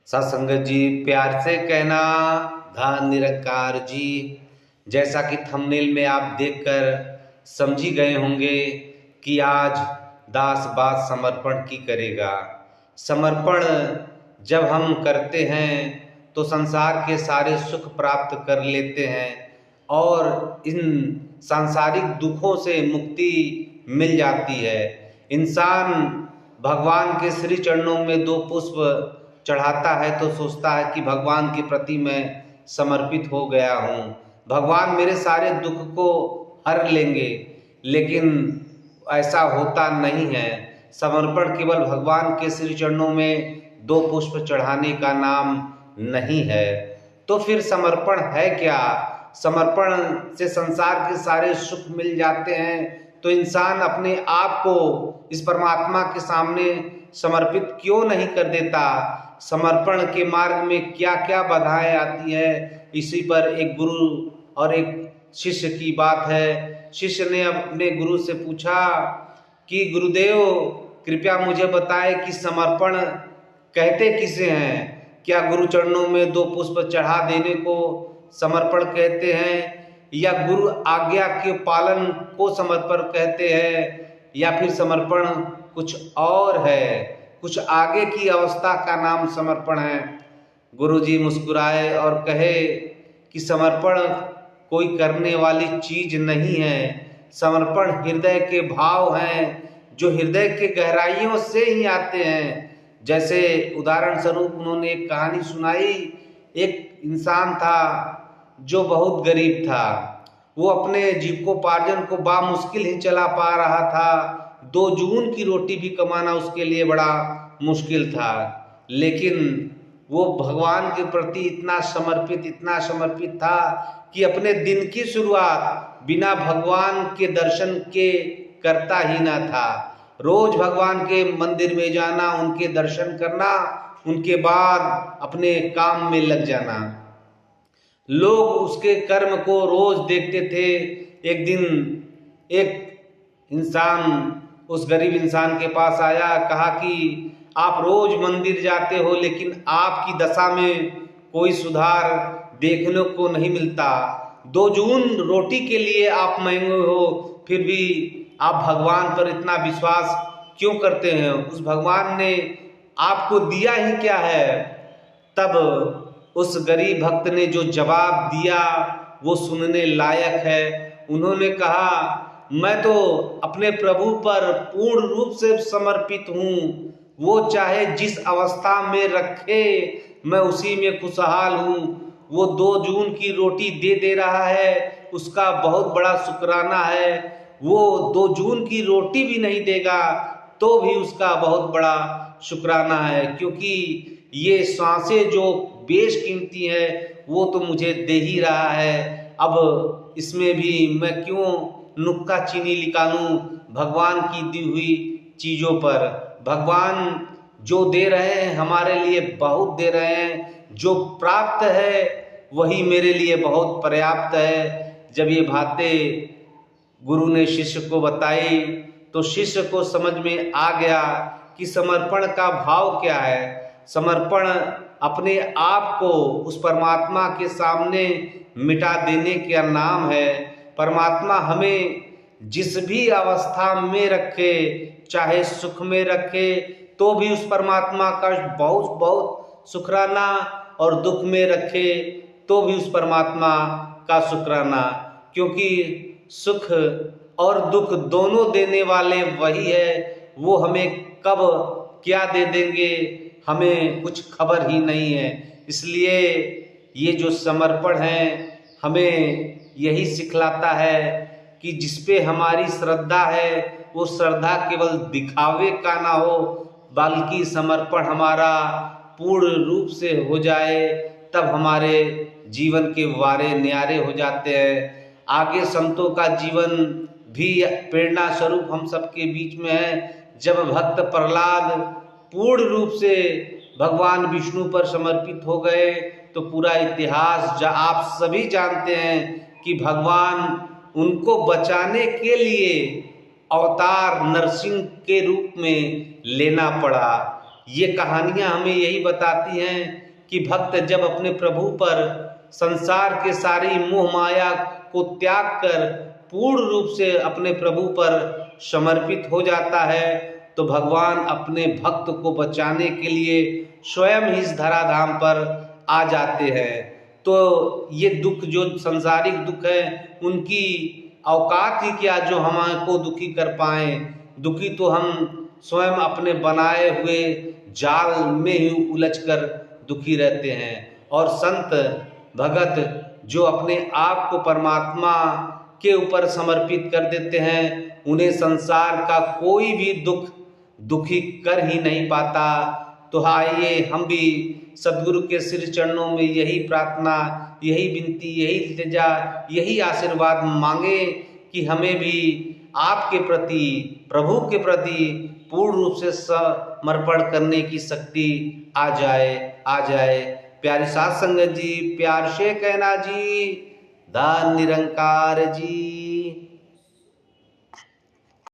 सत्संगत जी, प्यार से कहना धन निरंकार जी। जैसा कि थंबनेल में आप देखकर समझ ही गए होंगे कि आज दास बात समर्पण की करेगा। समर्पण जब हम करते हैं तो संसार के सारे सुख प्राप्त कर लेते हैं और इन सांसारिक दुखों से मुक्ति मिल जाती है। इंसान भगवान के श्री चरणों में 2 पुष्प चढ़ाता है तो सोचता है कि भगवान के प्रति मैं समर्पित हो गया हूँ, भगवान मेरे सारे दुख को हर लेंगे, लेकिन ऐसा होता नहीं है। समर्पण केवल भगवान के श्री चरणों में 2 पुष्प चढ़ाने का नाम नहीं है। तो फिर समर्पण है क्या? समर्पण से संसार के सारे सुख मिल जाते हैं तो इंसान अपने आप को इस परमात्मा के सामने समर्पित क्यों नहीं कर देता? समर्पण के मार्ग में क्या क्या बाधाएं आती है, इसी पर एक गुरु और एक शिष्य की बात है। शिष्य ने अपने गुरु से पूछा कि गुरुदेव कृपया मुझे बताएं कि समर्पण कहते किसे हैं? क्या गुरु चरणों में 2 पुष्प चढ़ा देने को समर्पण कहते हैं, या गुरु आज्ञा के पालन को समर्पण कहते हैं, या फिर समर्पण कुछ और है, कुछ आगे की अवस्था का नाम समर्पण है? गुरुजी मुस्कुराए और कहे कि समर्पण कोई करने वाली चीज नहीं है, समर्पण हृदय के भाव हैं जो हृदय के गहराइयों से ही आते हैं। जैसे उदाहरण स्वरूप उन्होंने एक कहानी सुनाई। एक इंसान था जो बहुत गरीब था, वो अपने जीविकोपार्जन को बामुश्किल ही चला पा रहा था। 2 जून की रोटी भी कमाना उसके लिए बड़ा मुश्किल था, लेकिन वो भगवान के प्रति इतना समर्पित था कि अपने दिन की शुरुआत बिना भगवान के दर्शन के करता ही ना था। रोज भगवान के मंदिर में जाना, उनके दर्शन करना, उनके बाद अपने काम में लग जाना। लोग उसके कर्म को रोज देखते थे। एक दिन एक इंसान उस गरीब इंसान के पास आया, कहा कि आप रोज मंदिर जाते हो लेकिन आपकी दशा में कोई सुधार देखने को नहीं मिलता। 2 जून रोटी के लिए आप महंगे हो, फिर भी आप भगवान पर इतना विश्वास क्यों करते हैं? उस भगवान ने आपको दिया ही क्या है? तब उस गरीब भक्त ने जो जवाब दिया वो सुनने लायक है। उन्होंने कहा, मैं तो अपने प्रभु पर पूर्ण रूप से समर्पित हूँ, वो चाहे जिस अवस्था में रखे मैं उसी में खुशहाल हूँ। वो 2 जून की रोटी दे रहा है, उसका बहुत बड़ा शुक्राना है। वो 2 जून की रोटी भी नहीं देगा तो भी उसका बहुत बड़ा शुक्राना है, क्योंकि ये सांसें जो बेशकीमती है वो तो मुझे दे ही रहा है। अब इसमें भी मैं क्यों नुक्ता चीनी निकालूं भगवान की दी हुई चीजों पर? भगवान जो दे रहे हैं हमारे लिए बहुत दे रहे हैं, जो प्राप्त है वही मेरे लिए बहुत पर्याप्त है। जब ये बातें गुरु ने शिष्य को बताई तो शिष्य को समझ में आ गया कि समर्पण का भाव क्या है। समर्पण अपने आप को उस परमात्मा के सामने मिटा देने का नाम है। परमात्मा हमें जिस भी अवस्था में रखे, चाहे सुख में रखे तो भी उस परमात्मा का बहुत बहुत शुक्राना, और दुख में रखे तो भी उस परमात्मा का शुक्राना, क्योंकि सुख और दुख दोनों देने वाले वही है। वो हमें कब क्या दे देंगे हमें कुछ खबर ही नहीं है। इसलिए ये जो समर्पण है हमें यही सिखलाता है कि जिसपे हमारी श्रद्धा है वो श्रद्धा केवल दिखावे का ना हो, बल्कि समर्पण हमारा पूर्ण रूप से हो जाए, तब हमारे जीवन के वारे न्यारे हो जाते हैं। आगे संतों का जीवन भी प्रेरणा स्वरूप हम सबके बीच में है। जब भक्त प्रहलाद पूर्ण रूप से भगवान विष्णु पर समर्पित हो गए तो पूरा इतिहास आप सभी जानते हैं कि भगवान उनको बचाने के लिए अवतार नरसिंह के रूप में लेना पड़ा। ये कहानियाँ हमें यही बताती हैं कि भक्त जब अपने प्रभु पर संसार के सारी मोह माया को त्याग कर पूर्ण रूप से अपने प्रभु पर समर्पित हो जाता है तो भगवान अपने भक्त को बचाने के लिए स्वयं ही इस धराधाम पर आ जाते हैं। तो ये दुख जो संसारिक दुख है उनकी औकात ही क्या जो हमको दुखी कर पाए। दुखी तो हम स्वयं अपने बनाए हुए जाल में ही उलझकर दुखी रहते हैं। और संत भगत जो अपने आप को परमात्मा के ऊपर समर्पित कर देते हैं उन्हें संसार का कोई भी दुख दुखी कर ही नहीं पाता। तो आइए हम भी सदगुरु के श्री चरणों में यही प्रार्थना, यही विनती, यही इल्तिजा, यही आशीर्वाद मांगे कि हमें भी आपके प्रति, प्रभु के प्रति पूर्ण रूप से समर्पण करने की शक्ति आ जाए। प्यारी साध संगत जी, प्यार से कहना जी, धन निरंकार जी।